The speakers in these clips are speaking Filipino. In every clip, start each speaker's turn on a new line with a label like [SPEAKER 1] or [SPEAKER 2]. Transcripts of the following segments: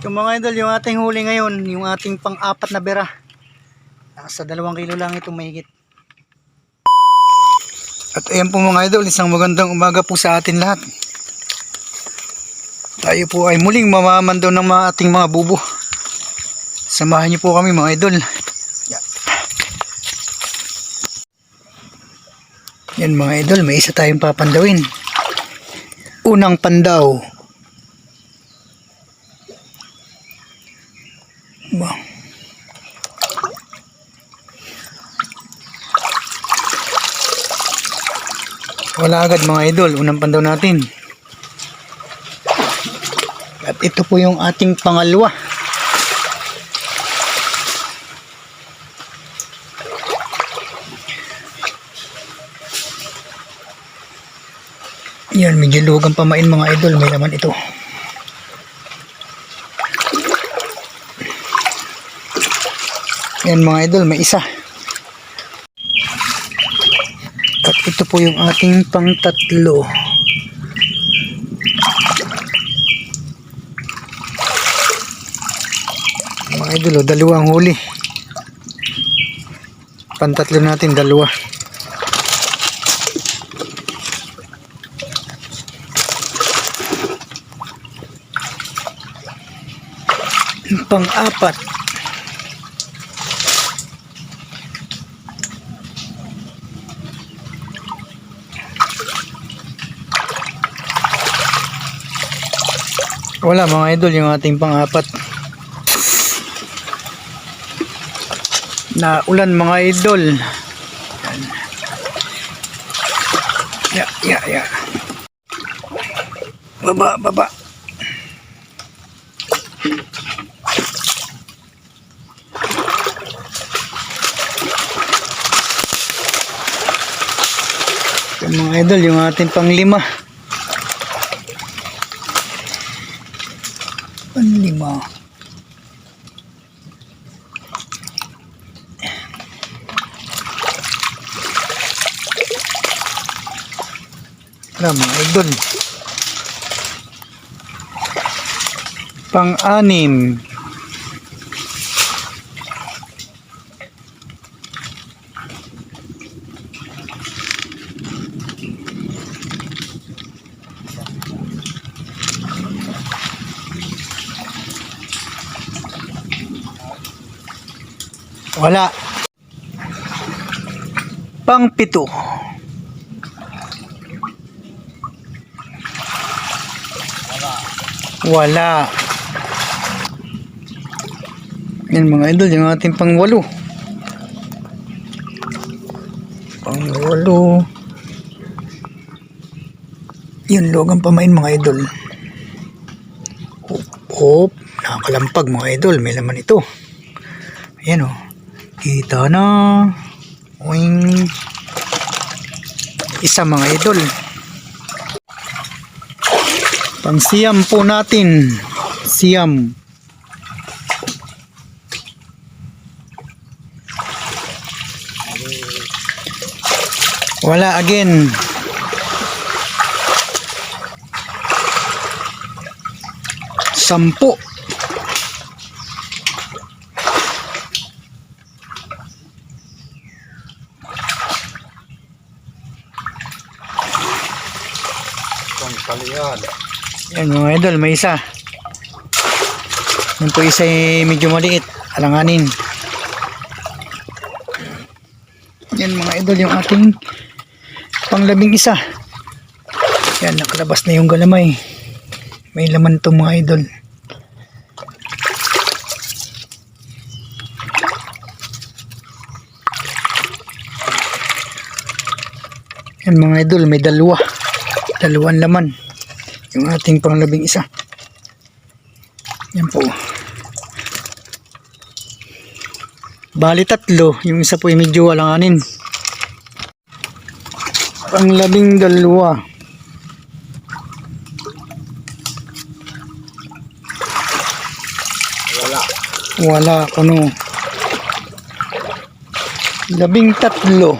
[SPEAKER 1] Yung mga idol, yung ating huli ngayon, yung ating pang-apat na bera. Nasa 2 kilo lang itong mahigit. At ayan po mga idol, isang magandang umaga po sa atin lahat. Tayo po ay muling mamamandaw ng ating mga bubo. Samahan niyo po kami mga idol. Yan mga idol, may isa tayong papandawin. Unang pandaw. Wala agad mga idol, unang pandaw natin. At ito po yung ating pangalawa. Yan, medyo lugang pamain mga idol, may laman ito. Yan mga idol, may isa. At ito po yung ating pang-tatlo. Mga idol, dalawang huli. Pang-tatlo natin, dalawa. Pang-apat. Wala mga idol, yung ating pang-apat. Na ulan mga idol. Ya. Baba. Mga idol, yung ating pang-5. Pang-5. Wala mga idol. Pang-6. Wala. Pang-7. Wala. Yan mga idol, yung ating pang-8. Pang-8. Yun, logang pamain mga idol. Hop, nakakalampag mga idol, may laman ito. Ayan o. Kita na. Uwing. Isa mga idol. Pang-siyam po natin. Siyam. Wala again. Sampu. Yan mga idol, may isa. Yan po isa medyo maliit, alanganin. Yan mga idol, yung ating pang-11. Yan, nakalabas na yung galamay. May laman to mga idol. Yan mga idol, may dalawang laman yung ating pang-11. Yan po, bali 3, yung isa po ay medyo alanganin. Pang-12. Wala kuno. 13.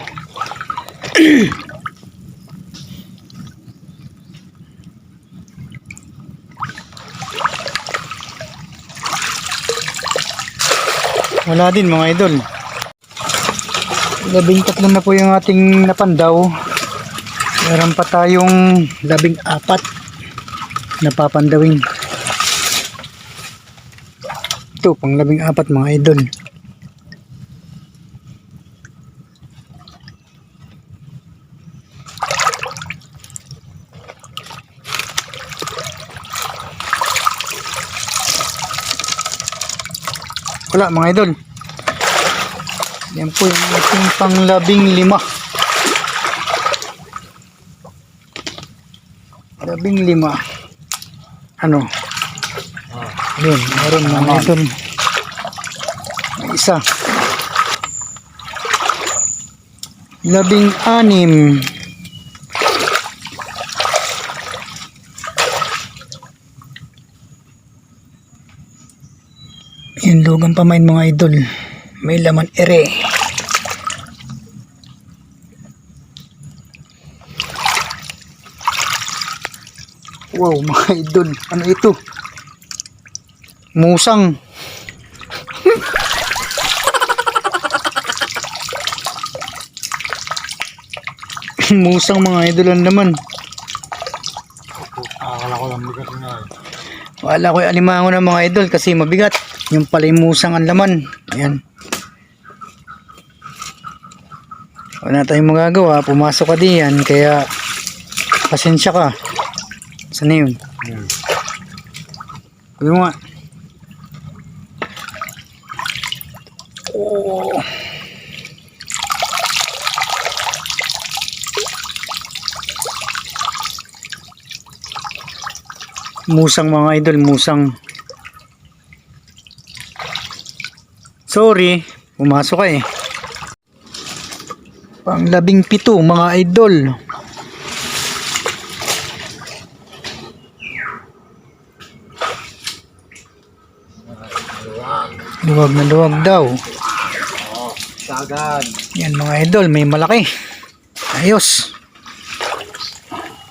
[SPEAKER 1] Wala din mga idol. 13 na po yung ating napandaw. Meron pa tayong 14 na papandawin. Ito pang 14 mga idol. Wala mga idol. Yan po yung ating pang 15. 15. Ano? Yun, meron mga idol. May isa. 16. Yan, lugang pamain mga idol. May laman ere. Wow mga idol. Ano ito? Musang. Musang mga idol ang laman.
[SPEAKER 2] Akala ko lang bigat nga eh.
[SPEAKER 1] Wala ko yung alimango ng mga idol kasi mabigat. Yung pala yung musang ang laman. Ayan. Wala tayong magagawa. Pumasok ka diyan. Kaya pasensya ka. Saan na yun? Sabi mo nga. Oh. Musang mga idol. Musang. Sorry, pumasok ka eh. Pang 17 mga idol. Luwag na luwag daw.
[SPEAKER 2] Sagad.
[SPEAKER 1] Yan mga idol, may malaki. Ayos.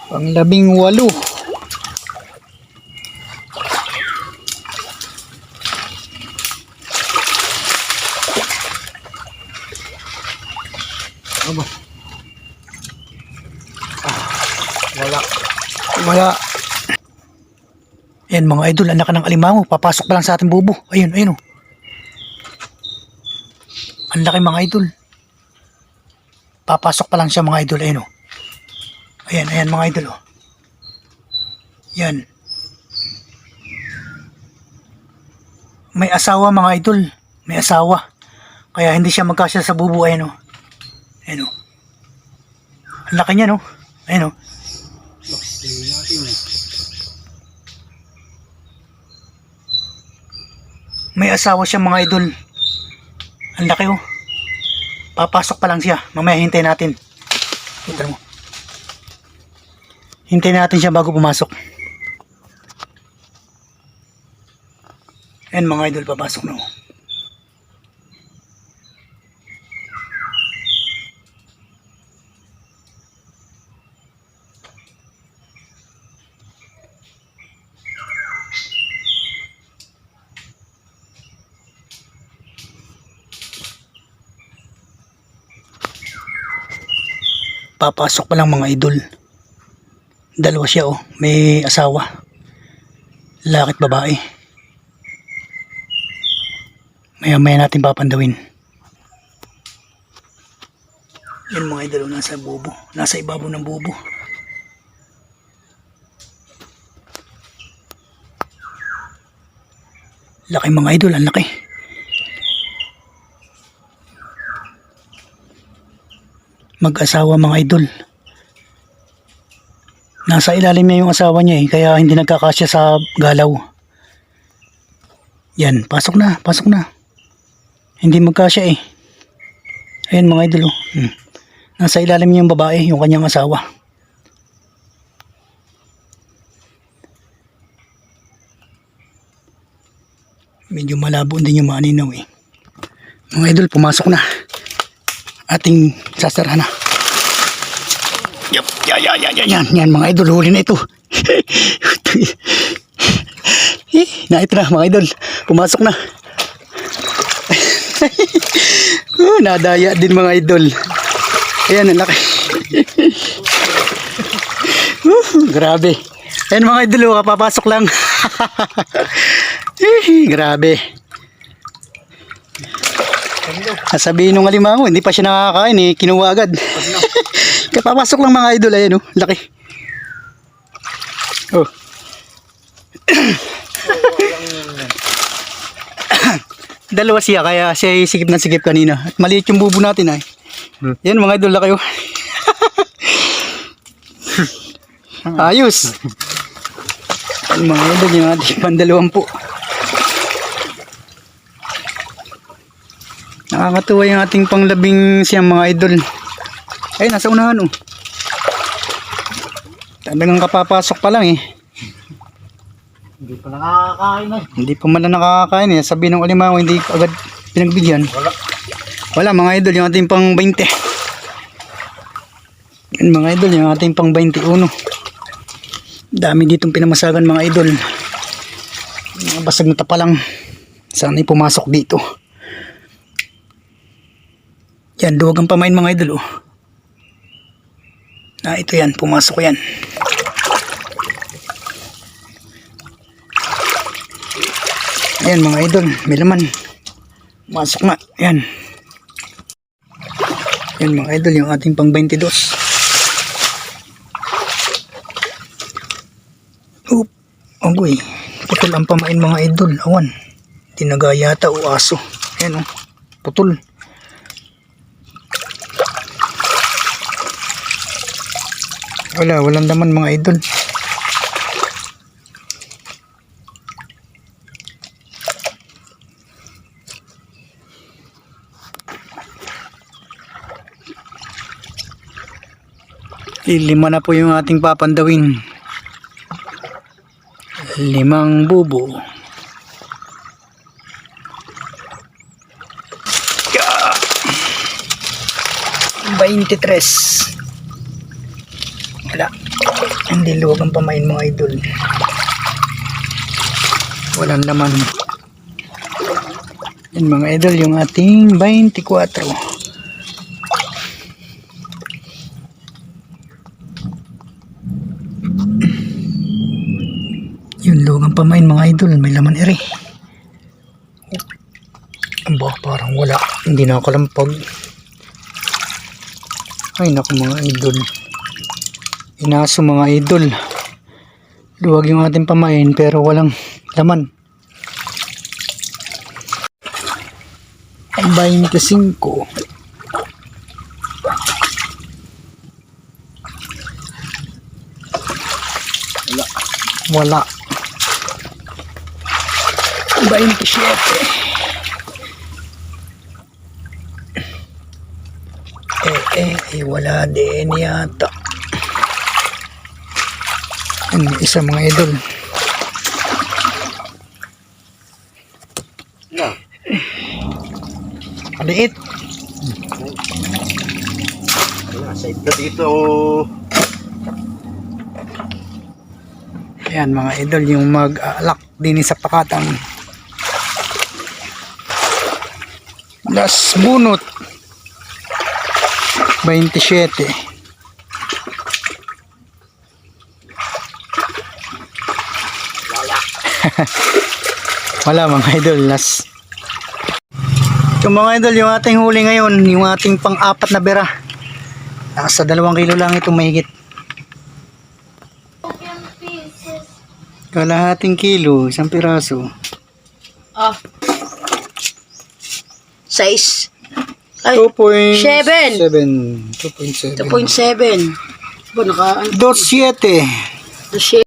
[SPEAKER 1] Pang 18.
[SPEAKER 2] Ano? Wala.
[SPEAKER 1] Wala. Yan mga idol, anak ng alimango. Papasok pa lang sa ating bubo. Ayun, ayun oh. Ang laki mga idol. Papasok pa lang siya mga idol. Ayun oh. Ayan, ayan mga idol oh. Yan. May asawa mga idol. May asawa. Kaya hindi siya magkasya sa bubo. Ayun oh. Ayun o. Ang laki niya no. Ayun o. May asawa siya mga idol. Ang laki o. Papasok pa lang siya. Mamaya hintayin natin. Hintayin mo. Hintayin natin siya bago pumasok. Ayan mga idol, papasok na o. Papasok pa lang mga idol. Dalawa siya oh. May asawa. Lalaki at babae. Maya maya natin papandawin. Yan mga idol, nasa bubo. Nasa ibabaw ng bubo. Laki mga idol, ang laki. Mag-asawa mga idol. Nasa ilalim niya yung asawa niya eh, kaya hindi nagkakasya sa galaw. Yan, pasok na, pasok na. Hindi magkasya eh. Ayan mga idol oh. Nasa ilalim niya yung babae, yung kanyang asawa. Medyo malabo din yung maninaw eh. Mga idol, pumasok na. Ating sasara na. Yup, yan mga idol, huli na ito. Na ito na mga idol, pumasok na. Nadaya din mga idol. Ayan, ang laki. Grabe. Ayan mga idol, kapapasok lang. Grabe. Sabihin nung alimango, hindi pa siya nakakain eh. Kinuha agad. Kapapasok lang mga idol. Ayan, laki. Oh. Dalawa siya, kaya siya ay sikip na sikip kanina. At maliit yung bubo natin ay. Yan mga idol, laki. Ayos. Yan mga idol, yung ating pandalawampu. Nakakatuwa yung ating panglabing siyang mga idol. Ay, nasa unahan oh. Talagang kapapasok pa lang eh.
[SPEAKER 2] Hindi pa nakakakain eh.
[SPEAKER 1] Hindi pa man na nakakakain eh. Sabi ng alimango, hindi agad pinagbigyan. Wala mga idol, yung ating pang 20. Yan mga idol, yung ating pang 21. Dami ditong pinamasagan mga idol. Mga basag na tapa lang. Sana'y pumasok dito. Yan, duwag ang pamain mga idol oh. Ito yan, pumasok yan. Ayan mga idol, may laman. Masok na, ayan. Ayan mga idol, yung ating pang 22. Oop, agoy. Putol ang pamain mga idol, awan. Tinagayata o aso. Ayan oh, putol. Walang laman mga idol. Lima na po yung ating papandawin. 5 bubo. 23. Wala. Hindi luwag ang pamain mga idol. Walang laman. Yan mga idol, yung ating 24. Yun, luwag ang pamain mga idol. May laman ere. Aba, parang wala. Hindi na nakalampag. Ay naku mga idol. Inaso mga idol. Luwag yung ating pamain pero walang laman. 25. Wala. 27. Wala din yata. Isa mga idol.
[SPEAKER 2] No.
[SPEAKER 1] Maliit.
[SPEAKER 2] Side na dito.
[SPEAKER 1] Ayan mga idol, yung mag-alak din sa pakatang. Las bunot. 27. Wala mga idol, last. Ito mga idol, yung ating huli ngayon, yung ating pang-4 na bera. Nasa 2 kilo lang ito mahigit. Kalahating kilo, 1 piraso.
[SPEAKER 3] Ah. Size. Ay,
[SPEAKER 1] 2.7.
[SPEAKER 3] 2.7. Ba, naka,
[SPEAKER 1] 2.7.
[SPEAKER 3] ano,